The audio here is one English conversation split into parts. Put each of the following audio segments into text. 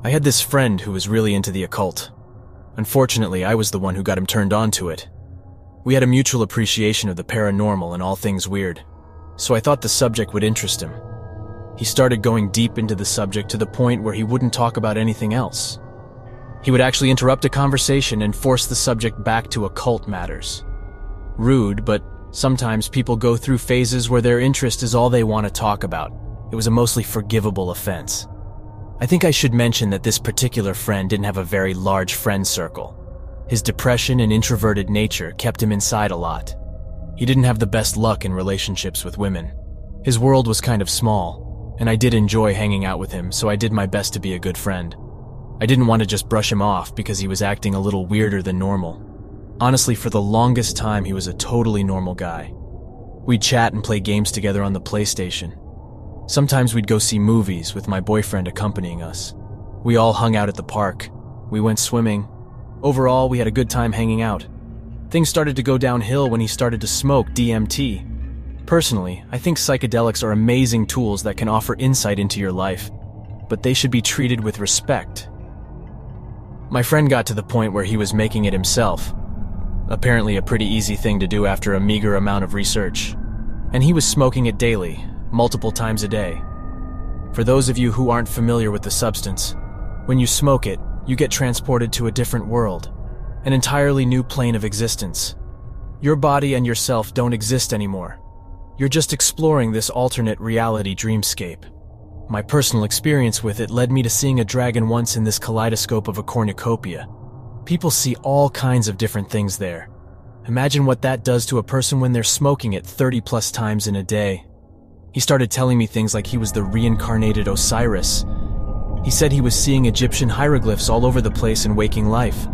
I had this friend who was really into the occult. Unfortunately, I was the one who got him turned on to it. We had a mutual appreciation of the paranormal and all things weird, so I thought the subject would interest him. He started going deep into the subject to the point where he wouldn't talk about anything else. He would actually interrupt a conversation and force the subject back to occult matters. Rude, but sometimes people go through phases where their interest is all they want to talk about. It was a mostly forgivable offense. I think I should mention that this particular friend didn't have a very large friend circle. His depression and introverted nature kept him inside a lot. He didn't have the best luck in relationships with women. His world was kind of small, and I did enjoy hanging out with him, so I did my best to be a good friend. I didn't want to just brush him off because he was acting a little weirder than normal. Honestly, for the longest time, he was a totally normal guy. We'd chat and play games together on the PlayStation. Sometimes we'd go see movies with my boyfriend accompanying us. We all hung out at the park. We went swimming. Overall, we had a good time hanging out. Things started to go downhill when he started to smoke DMT. Personally, I think psychedelics are amazing tools that can offer insight into your life, but they should be treated with respect. My friend got to the point where he was making it himself. Apparently a pretty easy thing to do after a meager amount of research. And he was smoking it daily, multiple times a day. For those of you who aren't familiar with the substance, when you smoke it, you get transported to a different world, an entirely new plane of existence. Your body and yourself don't exist anymore. You're just exploring this alternate reality dreamscape. My personal experience with it led me to seeing a dragon once in this kaleidoscope of a cornucopia. People see all kinds of different things there. Imagine what that does to a person when they're smoking it 30+ times in a day. He started telling me things like he was the reincarnated Osiris. He said he was seeing Egyptian hieroglyphs all over the place in waking life.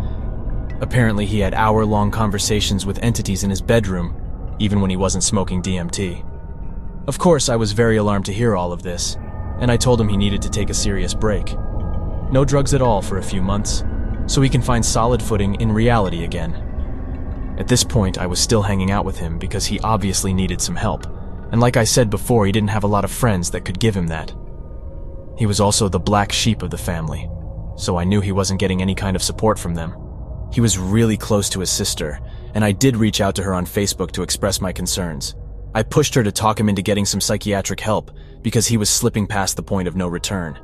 Apparently he had hour-long conversations with entities in his bedroom, even when he wasn't smoking DMT. Of course, I was very alarmed to hear all of this, and I told him he needed to take a serious break. No drugs at all for a few months, so he can find solid footing in reality again. At this point, I was still hanging out with him because he obviously needed some help, and like I said before, he didn't have a lot of friends that could give him that. He was also the black sheep of the family, so I knew he wasn't getting any kind of support from them. He was really close to his sister, and I did reach out to her on Facebook to express my concerns. I pushed her to talk him into getting some psychiatric help because he was slipping past the point of no return.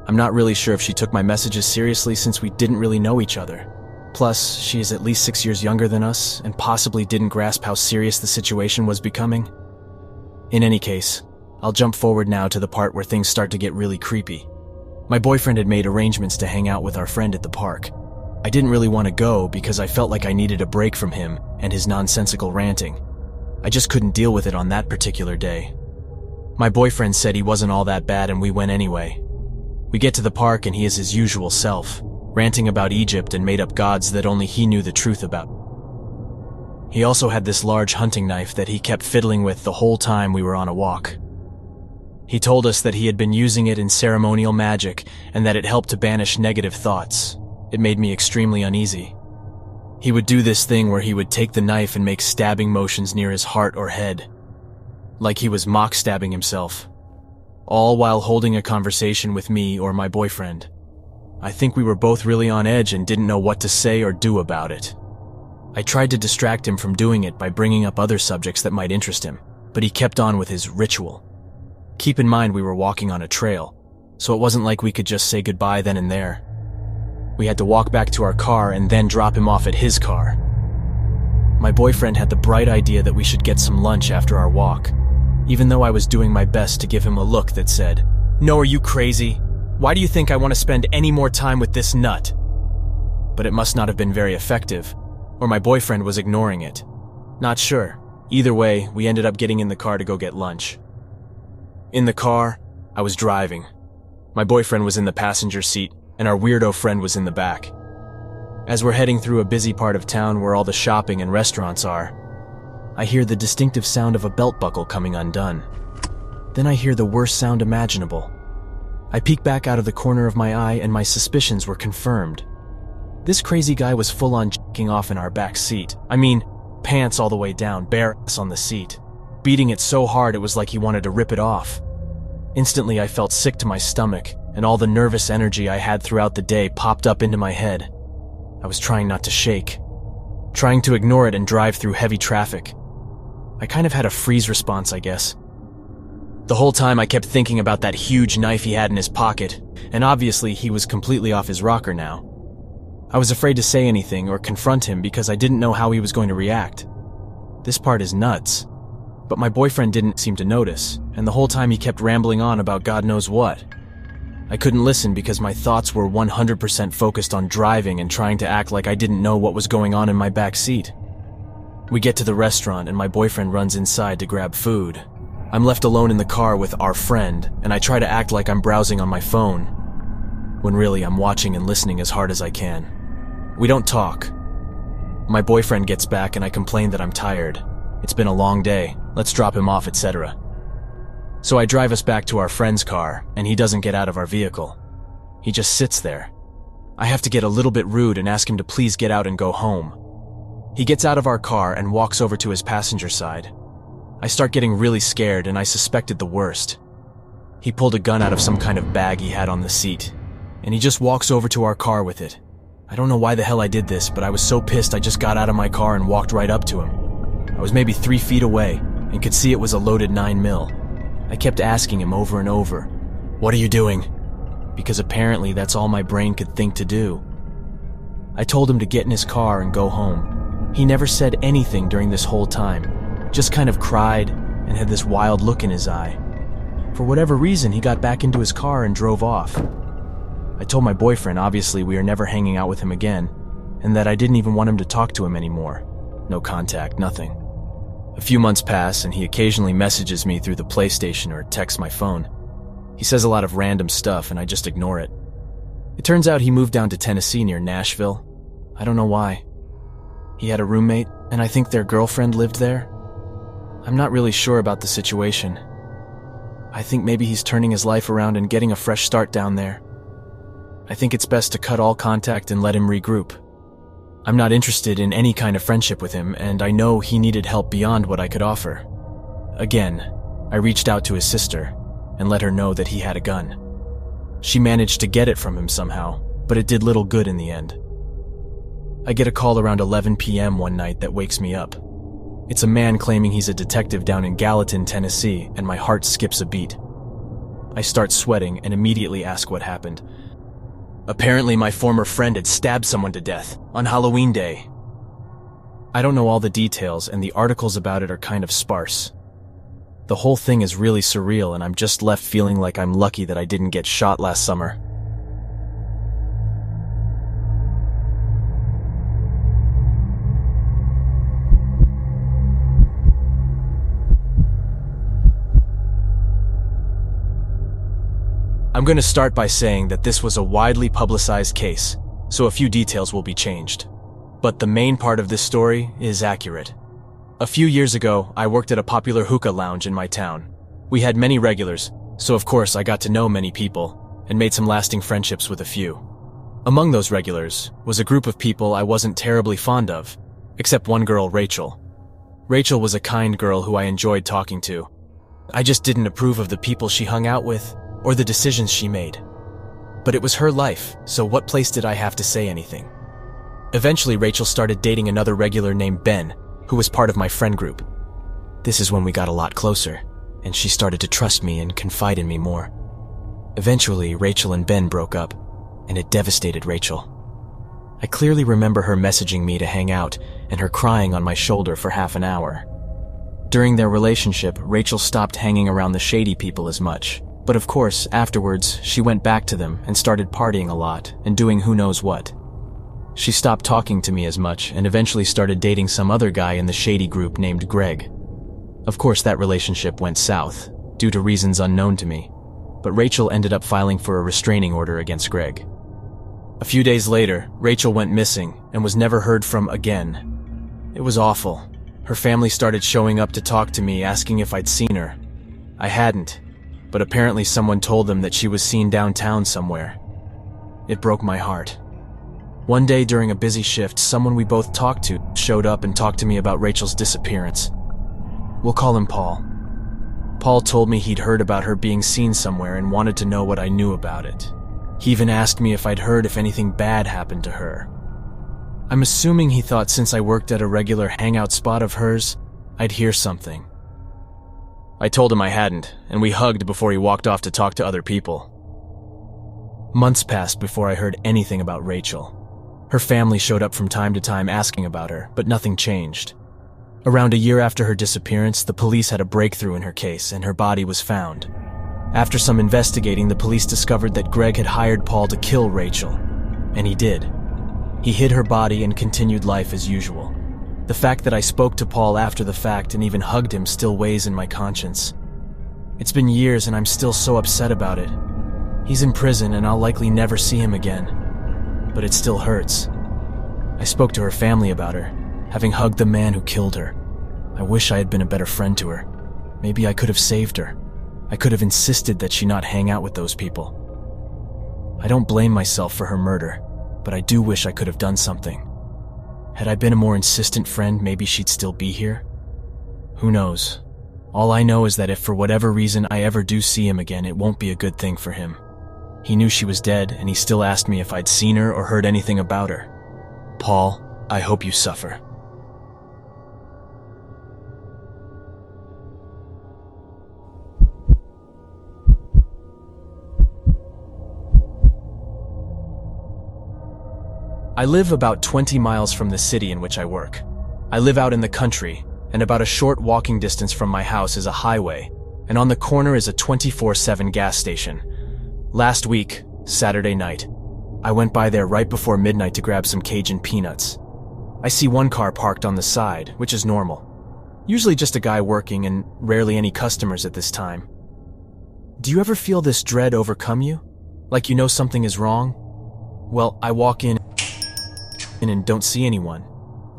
I'm not really sure if she took my messages seriously since we didn't really know each other. Plus, she is at least 6 years younger than us and possibly didn't grasp how serious the situation was becoming. In any case, I'll jump forward now to the part where things start to get really creepy. My boyfriend had made arrangements to hang out with our friend at the park. I didn't really want to go because I felt like I needed a break from him and his nonsensical ranting. I just couldn't deal with it on that particular day. My boyfriend said he wasn't all that bad and we went anyway. We get to the park and he is his usual self, ranting about Egypt and made-up gods that only he knew the truth about. He also had this large hunting knife that he kept fiddling with the whole time we were on a walk. He told us that he had been using it in ceremonial magic and that it helped to banish negative thoughts. It made me extremely uneasy. He would do this thing where he would take the knife and make stabbing motions near his heart or head, like he was mock-stabbing himself, all while holding a conversation with me or my boyfriend. I think we were both really on edge and didn't know what to say or do about it. I tried to distract him from doing it by bringing up other subjects that might interest him, but he kept on with his ritual. Keep in mind we were walking on a trail, so it wasn't like we could just say goodbye then and there. We had to walk back to our car and then drop him off at his car. My boyfriend had the bright idea that we should get some lunch after our walk, even though I was doing my best to give him a look that said, "No, are you crazy? Why do you think I want to spend any more time with this nut?" But it must not have been very effective, or my boyfriend was ignoring it. Not sure. Either way, we ended up getting in the car to go get lunch. In the car, I was driving. My boyfriend was in the passenger seat, and our weirdo friend was in the back. As we're heading through a busy part of town where all the shopping and restaurants are, I hear the distinctive sound of a belt buckle coming undone. Then I hear the worst sound imaginable. I peek back out of the corner of my eye and my suspicions were confirmed. This crazy guy was full-on jacking off in our back seat. I mean, pants all the way down, bare ass on the seat. Beating it so hard it was like he wanted to rip it off. Instantly I felt sick to my stomach, and all the nervous energy I had throughout the day popped up into my head. I was trying not to shake, trying to ignore it and drive through heavy traffic. I kind of had a freeze response, I guess. The whole time I kept thinking about that huge knife he had in his pocket, and obviously he was completely off his rocker now. I was afraid to say anything or confront him because I didn't know how he was going to react. This part is nuts. But my boyfriend didn't seem to notice, and the whole time he kept rambling on about God knows what. I couldn't listen because my thoughts were 100% focused on driving and trying to act like I didn't know what was going on in my back seat. We get to the restaurant and my boyfriend runs inside to grab food. I'm left alone in the car with our friend, and I try to act like I'm browsing on my phone, when really I'm watching and listening as hard as I can. We don't talk. My boyfriend gets back and I complain that I'm tired. It's been a long day, let's drop him off, etc. So I drive us back to our friend's car, and he doesn't get out of our vehicle. He just sits there. I have to get a little bit rude and ask him to please get out and go home. He gets out of our car and walks over to his passenger side. I start getting really scared and I suspected the worst. He pulled a gun out of some kind of bag he had on the seat, and he just walks over to our car with it. I don't know why the hell I did this, but I was so pissed I just got out of my car and walked right up to him. I was maybe 3 feet away and could see it was a loaded 9mm. I kept asking him over and over, "What are you doing?" Because apparently that's all my brain could think to do. I told him to get in his car and go home. He never said anything during this whole time, just kind of cried and had this wild look in his eye. For whatever reason, he got back into his car and drove off. I told my boyfriend obviously we are never hanging out with him again, and that I didn't even want him to talk to him anymore. No contact, nothing. A few months pass and he occasionally messages me through the PlayStation or texts my phone. He says a lot of random stuff and I just ignore it. It turns out he moved down to Tennessee near Nashville. I don't know why. He had a roommate and I think their girlfriend lived there. I'm not really sure about the situation. I think maybe he's turning his life around and getting a fresh start down there. I think it's best to cut all contact and let him regroup. I'm not interested in any kind of friendship with him, and I know he needed help beyond what I could offer. Again, I reached out to his sister and let her know that he had a gun. She managed to get it from him somehow, but it did little good in the end. I get a call around 11 p.m. one night that wakes me up. It's a man claiming he's a detective down in Gallatin, Tennessee, and my heart skips a beat. I start sweating and immediately ask what happened. Apparently my former friend had stabbed someone to death on Halloween Day. I don't know all the details and the articles about it are kind of sparse. The whole thing is really surreal and I'm just left feeling like I'm lucky that I didn't get shot last summer. I'm going to start by saying that this was a widely publicized case, so a few details will be changed. But the main part of this story is accurate. A few years ago, I worked at a popular hookah lounge in my town. We had many regulars, so of course I got to know many people, and made some lasting friendships with a few. Among those regulars was a group of people I wasn't terribly fond of, except one girl, Rachel. Rachel was a kind girl who I enjoyed talking to. I just didn't approve of the people she hung out with, or the decisions she made. But it was her life, so what place did I have to say anything? Eventually, Rachel started dating another regular named Ben, who was part of my friend group. This is when we got a lot closer, and she started to trust me and confide in me more. Eventually, Rachel and Ben broke up, and it devastated Rachel. I clearly remember her messaging me to hang out and her crying on my shoulder for half an hour. During their relationship, Rachel stopped hanging around the shady people as much. But of course, afterwards, she went back to them and started partying a lot and doing who knows what. She stopped talking to me as much and eventually started dating some other guy in the shady group named Greg. Of course, that relationship went south, due to reasons unknown to me, but Rachel ended up filing for a restraining order against Greg. A few days later, Rachel went missing and was never heard from again. It was awful. Her family started showing up to talk to me asking if I'd seen her. I hadn't. But apparently someone told them that she was seen downtown somewhere. It broke my heart. One day during a busy shift, someone we both talked to showed up and talked to me about Rachel's disappearance. We'll call him Paul. Paul told me he'd heard about her being seen somewhere and wanted to know what I knew about it. He even asked me if I'd heard if anything bad happened to her. I'm assuming he thought since I worked at a regular hangout spot of hers, I'd hear something. I told him I hadn't, and we hugged before he walked off to talk to other people. Months passed before I heard anything about Rachel. Her family showed up from time to time asking about her, but nothing changed. Around a year after her disappearance, the police had a breakthrough in her case and her body was found. After some investigating, the police discovered that Greg had hired Paul to kill Rachel, and he did. He hid her body and continued life as usual. The fact that I spoke to Paul after the fact and even hugged him still weighs in my conscience. It's been years and I'm still so upset about it. He's in prison and I'll likely never see him again. But it still hurts. I spoke to her family about her, having hugged the man who killed her. I wish I had been a better friend to her. Maybe I could have saved her. I could have insisted that she not hang out with those people. I don't blame myself for her murder, but I do wish I could have done something. Had I been a more insistent friend, maybe she'd still be here. Who knows? All I know is that if for whatever reason I ever do see him again, it won't be a good thing for him. He knew she was dead, and he still asked me if I'd seen her or heard anything about her. Paul, I hope you suffer. I live about 20 miles from the city in which I work. I live out in the country, and about a short walking distance from my house is a highway, and on the corner is a 24/7 gas station. Last week, Saturday night, I went by there right before midnight to grab some Cajun peanuts. I see one car parked on the side, which is normal. Usually just a guy working and rarely any customers at this time. Do you ever feel this dread overcome you? Like you know something is wrong? Well, I walk in and don't see anyone.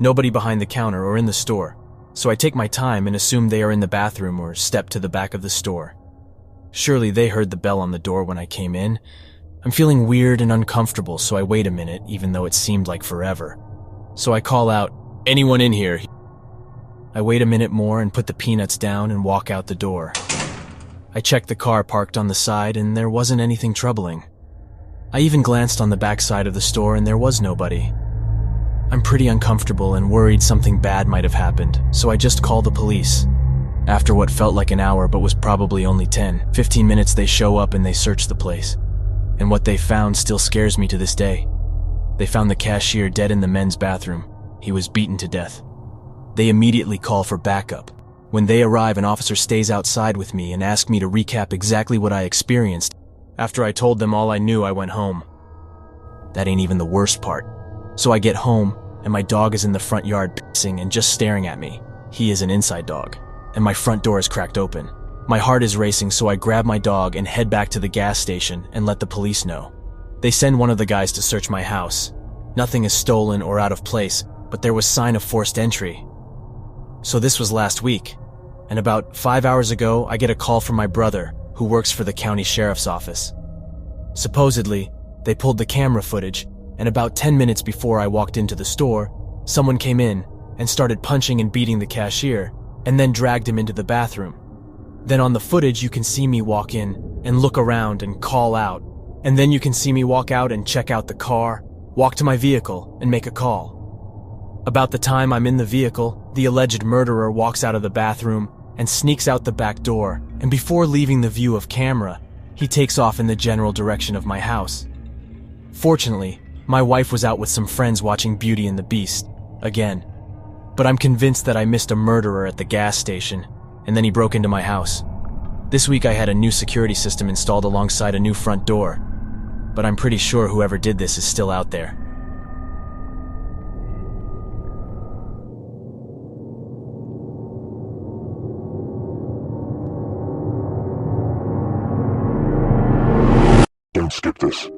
Nobody behind the counter or in the store. So I take my time and assume they are in the bathroom or step to the back of the store. Surely they heard the bell on the door when I came in. I'm feeling weird and uncomfortable, so I wait a minute, even though it seemed like forever. So I call out, "Anyone in here?" I wait a minute more and put the peanuts down and walk out the door. I checked the car parked on the side and there wasn't anything troubling. I even glanced on the back side of the store and there was nobody. I'm pretty uncomfortable and worried something bad might have happened, so I just call the police. After what felt like an hour but was probably only 15 minutes, they show up and they search the place. And what they found still scares me to this day. They found the cashier dead in the men's bathroom. He was beaten to death. They immediately call for backup. When they arrive, an officer stays outside with me and asks me to recap exactly what I experienced. After I told them all I knew, I went home. That ain't even the worst part. So I get home, and my dog is in the front yard pissing and just staring at me. He is an inside dog, and my front door is cracked open. My heart is racing, so I grab my dog and head back to the gas station and let the police know. They send one of the guys to search my house. Nothing is stolen or out of place, but there was sign of forced entry. So this was last week, and about 5 hours ago, I get a call from my brother, who works for the county sheriff's office. Supposedly, they pulled the camera footage, and about 10 minutes before I walked into the store, someone came in and started punching and beating the cashier, and then dragged him into the bathroom. Then on the footage, you can see me walk in and look around and call out, and then you can see me walk out and check out the car, walk to my vehicle, and make a call. About the time I'm in the vehicle, the alleged murderer walks out of the bathroom and sneaks out the back door, and before leaving the view of camera, he takes off in the general direction of my house. Fortunately, my wife was out with some friends watching Beauty and the Beast, again. But I'm convinced that I missed a murderer at the gas station, and then he broke into my house. This week I had a new security system installed alongside a new front door, but I'm pretty sure whoever did this is still out there. Don't skip this.